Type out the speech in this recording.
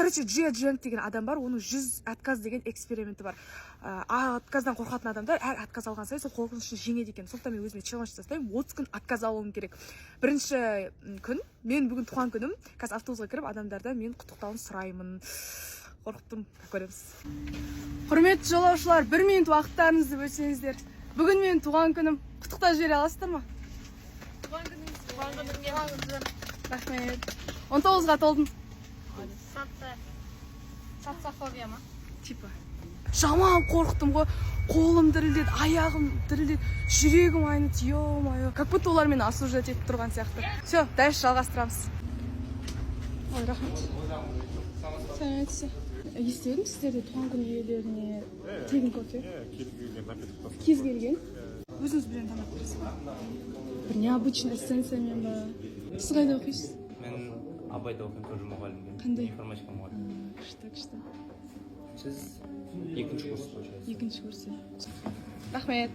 короче, Джия Дженг деген адам бар, оның 100 отказ деген эксперименті бар. Отказдан қорқатын адамдар әр отказ алған сайын сол қорқынышын жеңеді екен. Сондықтан мен өзіме челлендж тастаймын, 30 күн отказ алуым керек. Бірінші күн, мен бүгін туған күнім, қазір автобусқа кіріп адамдардан мен құттықтауын сұраймын. Қорқып тұрмын, көреміз. Құрметті жолаушылар, 1 минут уақыттарыңызды бөлсеңіздер. Бүгін мен туған күнім. Құттықтап жібере аласыздар ма? Туған күніңіз. Рахмет. 19-ға толдым. Сатсофобия ма? Типа. Жаман қорқтым ғой. Қолым дірілдеді, аяғым дірілдеді, жүрегім айнып, ё-моё. Как будто олар мені осуждать етіп тұрған сияқты. Все, дальше жалғастырамыз. Ой, рахмет. Сәлеметсіз. Естідім сіздерде туған күн иелеріне тегін кофе? Кез келген. Өзіңіз білен тамақ бересіз ба? Бір необычный эссенциямен ба? Сіз қайда оқисыз? Мен Абайда оқимын, тоже мұғалімге. Қандай? Информатика мұғалімі. Күшті. Сіз екінші курс получается. Екінші курс. Рахмет.